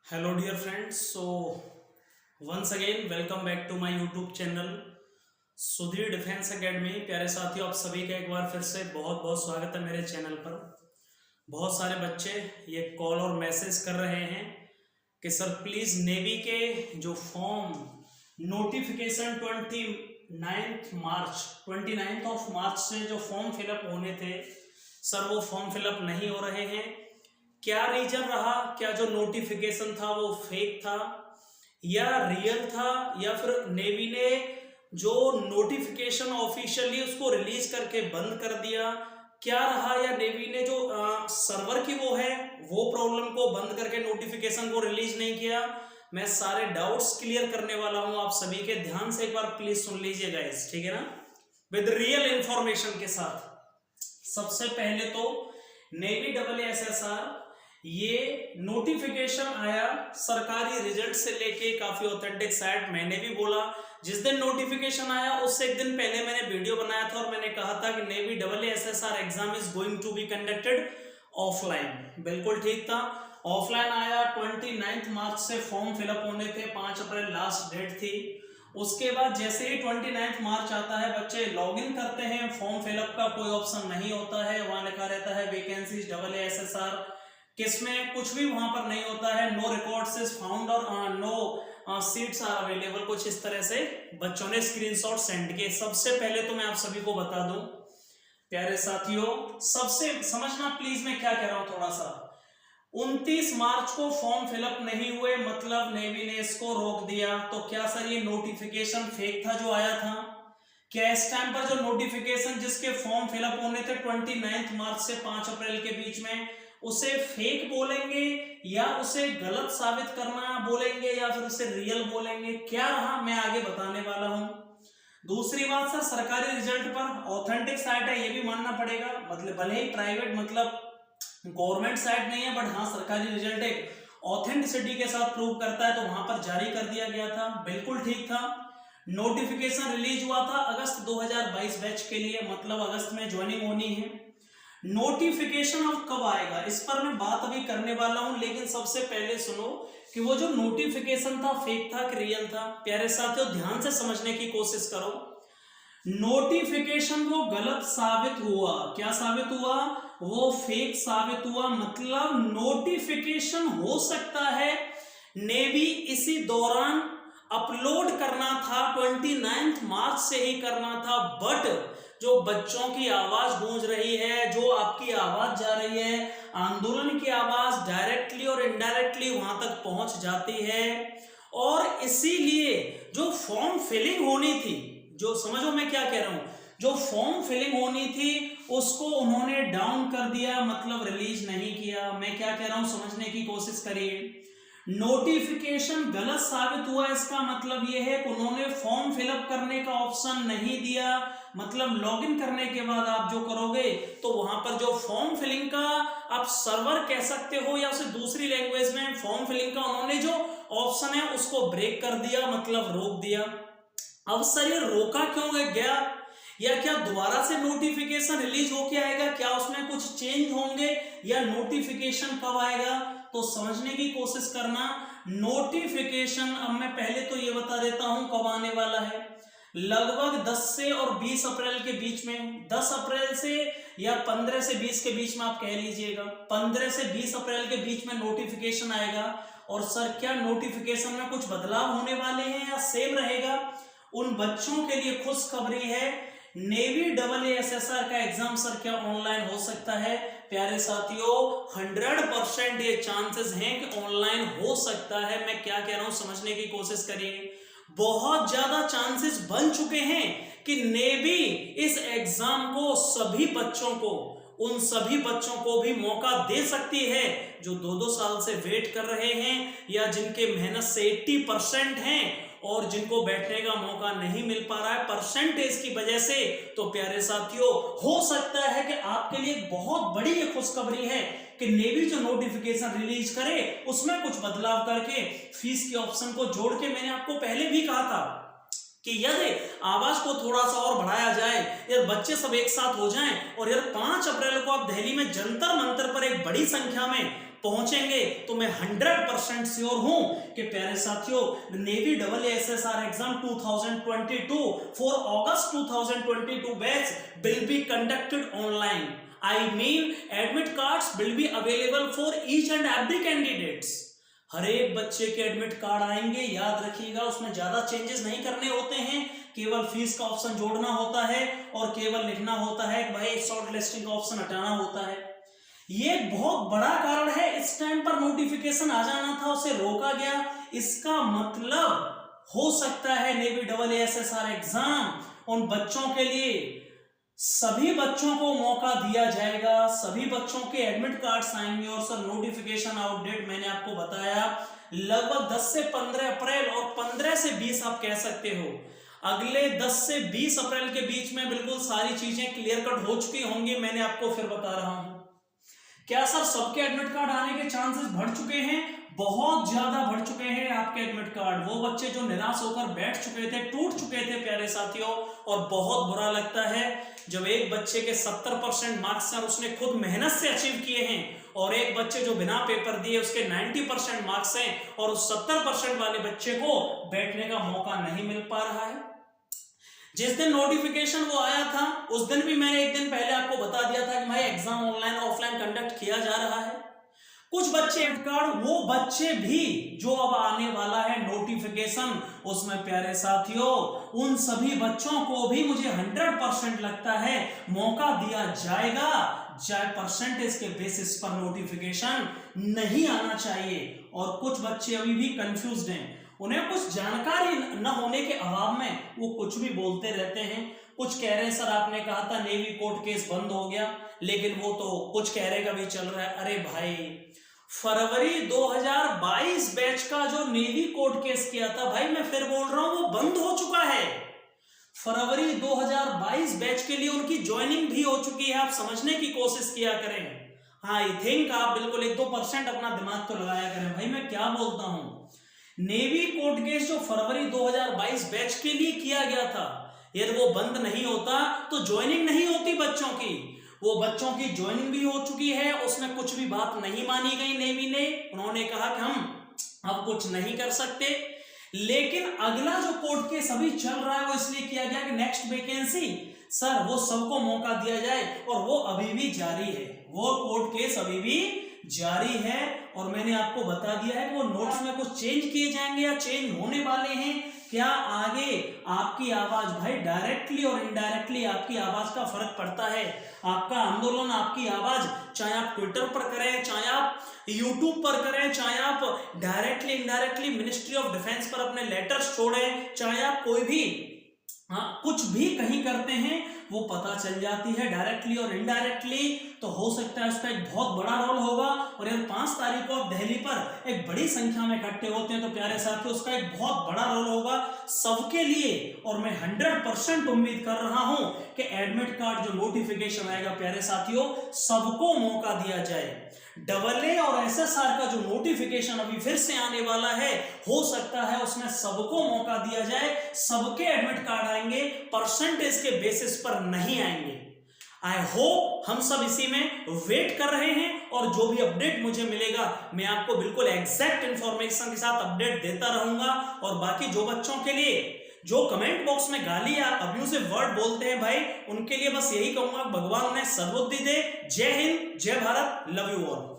Hello dear friends, so once again welcome back to my YouTube channel Sudhir defence academy. प्यारे साथियों, आप सभी का एक बार फिर से बहुत बहुत स्वागत है मेरे चैनल पर। बहुत सारे बच्चे ये कॉल और मैसेज कर रहे हैं कि सर प्लीज़ नेवी के जो फॉर्म नोटिफिकेशन 29 ऑफ मार्च से जो फॉर्म फिलअप होने थे सर वो फॉर्म फिलअप नहीं हो रहे हैं। क्या रीजन रहा? क्या जो नोटिफिकेशन था वो फेक था या रियल था, या फिर नेवी ने जो नोटिफिकेशन ऑफिशियली उसको रिलीज करके बंद कर दिया? क्या रहा? या नेवी ने जो सर्वर की वो प्रॉब्लम को बंद करके नोटिफिकेशन को रिलीज नहीं किया? मैं सारे डाउट्स क्लियर करने वाला हूं आप सभी के। ध्यान से एक बार प्लीज सुन लीजिए गाइस, ठीक है ना, विद रियल इंफॉर्मेशन के साथ। सबसे पहले तो नेवी AASSR ये नोटिफिकेशन आया सरकारी रिजल्ट से लेके, काफी ऑथेंटिक साइट। मैंने भी बोला जिस दिन नोटिफिकेशन आया उससे एक दिन पहले मैंने वीडियो बनाया था और मैंने कहा था कि navy AASSR exam is going to be conducted offline. बिल्कुल ठीक था, ऑफलाइन आया। 29 मार्च से फॉर्म फिलअप होने थे, 5 अप्रैल लास्ट डेट थी। उसके बाद जैसे ही 29 मार्च आता है बच्चे लॉगिन करते हैं, फॉर्म फिलअप का कोई ऑप्शन नहीं होता है, वहां लिखा रहता है वैकेंसीज AASSR, किसमें कुछ भी वहां पर नहीं होता है। नो रिकॉर्ड्स इज फाउंड और नो सीट्स आर अवेलेबल, कुछ इस तरह से बच्चों ने स्क्रीनशॉट सेंड किए। सबसे पहले तो मैं आप सभी को बता दूं प्यारे साथियों, सबसे समझना प्लीज मैं क्या कह रहा हूं थोड़ा सा। 29 मार्च को फॉर्म फिलअप नहीं हुए, मतलब नेवी ने इसको रोक दिया। तो क्या सर ये नोटिफिकेशन फेक था जो आया था? क्या इस टाइम पर जो नोटिफिकेशन जिसके फॉर्म फिलअप होने थे 29 मार्च से 5 अप्रैल के बीच में, उसे फेक बोलेंगे या उसे गलत साबित करना बोलेंगे या फिर उसे रियल बोलेंगे? क्या रहा मैं आगे बताने वाला हूं। दूसरी बात सर, सरकारी रिजल्ट पर ऑथेंटिक साइट है ये भी मानना पड़ेगा, मतलब भले ही प्राइवेट मतलब गवर्नमेंट साइट नहीं है, बट हाँ सरकारी रिजल्ट एक ऑथेंटिसिटी के साथ प्रूव करता है, तो वहां पर जारी कर दिया गया था। बिल्कुल ठीक था। नोटिफिकेशन रिलीज हुआ था अगस्त 2022 बैच के लिए, मतलब अगस्त में ज्वाइनिंग होनी है। नोटिफिकेशन अब कब आएगा इस पर मैं बात अभी करने वाला हूं, लेकिन सबसे पहले सुनो कि वो जो नोटिफिकेशन था फेक था कि रियल था। प्यारे साथियों ध्यान से समझने की कोशिश करो। नोटिफिकेशन वो गलत साबित हुआ। क्या साबित हुआ? वो फेक साबित हुआ। मतलब नोटिफिकेशन हो सकता है नेवी इसी दौरान अपलोड करना था, 29 मार्च से ही करना था, बट जो बच्चों की आवाज गूंज रही है, जो आपकी आवाज जा रही है, आंदोलन की आवाज डायरेक्टली और इनडायरेक्टली वहां तक पहुंच जाती है, और इसीलिए जो फॉर्म फिलिंग होनी थी, जो समझो मैं क्या कह रहा हूं, जो फॉर्म फिलिंग होनी थी उसको उन्होंने डाउन कर दिया, मतलब रिलीज नहीं किया। मैं क्या कह रहा हूं समझने की कोशिश करिए। नोटिफिकेशन गलत साबित हुआ, इसका मतलब यह है कि उन्होंने फॉर्म फिलअप करने का ऑप्शन नहीं दिया। मतलब लॉगिन करने के बाद आप जो करोगे तो वहां पर जो फॉर्म फिलिंग का आप सर्वर कह सकते हो या उसे दूसरी लैंग्वेज में फॉर्म फिलिंग का उन्होंने जो ऑप्शन है उसको ब्रेक कर दिया, मतलब रोक दिया। अब सर ये रोका क्यों गया, या क्या दोबारा से नोटिफिकेशन रिलीज होके आएगा? क्या उसमें कुछ चेंज होंगे या नोटिफिकेशन कब आएगा? तो समझने की कोशिश करना। नोटिफिकेशन अब मैं पहले तो ये बता देता हूं कब आने वाला है। लगभग 10 से और 20 अप्रैल के बीच में, 10 अप्रैल से या 15 से 20 के बीच में आप कह लीजिएगा, 15 से 20 अप्रैल के बीच में नोटिफिकेशन आएगा। और सर क्या नोटिफिकेशन में कुछ बदलाव होने वाले हैं या सेम रहेगा? उन बच्चों के लिए खुशखबरी है, नेवी AASSR का एग्जाम सर क्या ऑनलाइन हो सकता है? प्यारे साथियों 100% ये चांसेस हैं कि ऑनलाइन हो सकता है। मैं क्या कह रहा हूं समझने की कोशिश करिए। बहुत ज्यादा चांसेस बन चुके हैं कि नेवी इस एग्जाम को सभी बच्चों को, उन सभी बच्चों को भी मौका दे सकती है जो 2-2 साल से वेट कर रहे हैं, या जिनके मेहनत से 80% हैं और जिनको बैठने का मौका नहीं मिल पा रहा है परसेंटेज की वजह से। तो प्यारे साथियों हो सकता है कि आपके लिए बहुत बड़ी ये खुशखबरी है कि नेवी जो नोटिफिकेशन रिलीज करे उसमें कुछ बदलाव करके फीस के ऑप्शन को जोड़ के, मैंने आपको पहले भी कहा था कि यदि आवाज को थोड़ा सा और बढ़ाया जाए, यार बच्चे सब एक साथ हो जाएं और यार 5 अप्रैल को आप दिल्ली में जंतर मंतर पर एक बड़ी संख्या में पहुंचेंगे तो मैं 100% श्योर हूं कि प्यारे साथियों navy AASSR exam 2022 for August 2022 batch will be conducted online. I mean admit cards will be available for each and every candidates. हर एक बच्चे के एडमिट कार्ड आएंगे, याद रखिएगा. उसमें ज्यादा चेंजेस नहीं करने होते हैं, केवल फीस का ऑप्शन जोड़ना होता है और केवल लिखना होता है भाई शॉर्ट लिस्टिंग का ऑप्शन हटाना होता है. ये बहुत बड़ा कारण है इस टाइम पर नोटिफिकेशन आ जाना था, उसे रोका गया. इसका मतलब हो सकता है नेवी AASSR एग्जाम उन बच्चों के लिए सभी बच्चों को मौका दिया जाएगा, सभी बच्चों के एडमिट कार्ड्स आएंगे. और सर नोटिफिकेशन आउट डेट मैंने आपको बताया लगभग 10 से 15 अप्रैल और 15 से 20 आप कह सकते हो. अगले 10 से 20 अप्रैल के बीच में बिल्कुल सारी चीजें क्लियर कट हो चुकी होंगी. मैंने आपको फिर बता रहा हूं. क्या सर सबके एडमिट कार्ड आने के चांसेस बढ़ चुके हैं? बहुत ज्यादा बढ़ चुके हैं आपके एडमिट कार्ड. वो बच्चे जो निराश होकर बैठ चुके थे, टूट चुके थे प्यारे साथियों. और बहुत बुरा लगता है जब एक बच्चे के 70% मार्क्स हैं, उसने खुद मेहनत से अचीव किए हैं, और एक बच्चे जो बिना पेपर दिए उसके 90% मार्क्स हैं और उस 70% वाले बच्चे को बैठने का मौका नहीं मिल पा रहा है. जिस दिन नोटिफिकेशन वो आया था उस दिन भी मैंने एक दिन पहले आपको बता दिया था कि भाई एग्जाम ऑनलाइन ऑफलाइन कंडक्ट किया जा रहा है. कुछ बच्चे एडमिट कार्ड, वो बच्चे भी जो अब आने वाला है नोटिफिकेशन, उसमें प्यारे साथियों उन सभी बच्चों को भी मुझे 100% लगता है मौका दिया जाएगा. चाहे परसेंटेज के बेसिस पर नोटिफिकेशन नहीं आना चाहिए. और कुछ बच्चे अभी भी कंफ्यूज्ड हैं, उन्हें कुछ जानकारी न होने के अभाव में वो कुछ भी बोलते रहते हैं. कुछ कह रहे हैं सर आपने कहा था नेवी कोर्ट केस बंद हो गया, लेकिन वो तो कुछ कह रहे का भी चल रहा है. अरे भाई फरवरी 2022 बैच का जो नेवी कोर्ट केस किया था, भाई मैं फिर बोल रहा हूं वो बंद हो चुका है. फरवरी 2022 बैच के लिए उनकी ज्वाइनिंग भी हो चुकी है. आप समझने की कोशिश किया करें. हाँ आई थिंक आप बिल्कुल 1-2% अपना दिमाग तो लगाया करें. भाई मैं क्या बोलता हूं, नेवी कोर्ट केस जो फरवरी 2022 बैच के लिए किया गया था, यदि वो बंद नहीं होता तो ज्वाइनिंग नहीं होती बच्चों की. वो बच्चों की ज्वाइनिंग भी हो चुकी है, उसमें कुछ भी बात नहीं मानी गई नेवी ने. उन्होंने कहा कि हम अब कुछ नहीं कर सकते. लेकिन अगला जो कोर्ट केस अभी चल रहा है वो इसलिए किया गया कि नेक्स्ट वैकेंसी सर वो सबको मौका दिया जाए, और वो अभी भी जारी है. वो कोर्ट केस अभी भी जारी है. और मैंने आपको बता दिया है कि वो नोट्स में कुछ चेंज किए जाएंगे या चेंज होने वाले हैं. क्या आगे आपकी आवाज, भाई डायरेक्टली और इनडायरेक्टली आपकी आवाज का फर्क पड़ता है. आपका आंदोलन, आपकी आवाज, चाहे आप ट्विटर पर करें, चाहे आप यूट्यूब पर करें, चाहे आप directly indirectly ministry of defence पर अपने लेटर्स छोड़ें, चाहे आप कोई भी कुछ भी कहीं करते हैं, वो पता चल जाती है डायरेक्टली और इनडायरेक्टली. तो हो सकता है उसका एक बहुत बड़ा रोल होगा. और यदि 5 तारीख को आप दिल्ली पर एक बड़ी संख्या में इकट्ठे होते हैं तो प्यारे साथियों उसका एक बहुत बड़ा रोल होगा सबके लिए. और मैं 100% उम्मीद कर रहा हूं कि एडमिट कार्ड जो नोटिफिकेशन आएगा प्यारे साथियों सबको मौका दिया जाए. AA और SSR का जो नोटिफिकेशन अभी फिर से आने वाला है, हो सकता है उसमें सबको मौका दिया जाए, सबके एडमिट कार्ड आएंगे, परसेंटेज के बेसिस पर नहीं आएंगे. आई होप हम सब इसी में वेट कर रहे हैं. और जो भी अपडेट मुझे मिलेगा मैं आपको बिल्कुल एग्जैक्ट इंफॉर्मेशन के साथ अपडेट देता रहूंगा. और बाकी जो बच्चों के लिए जो कमेंट बॉक्स में गाली या अब्यूसिव वर्ड बोलते हैं, भाई उनके लिए बस यही कहूंगा भगवान उन्हें सद्बुद्धि दे. जय हिंद, जय भारत, लव यू ऑल.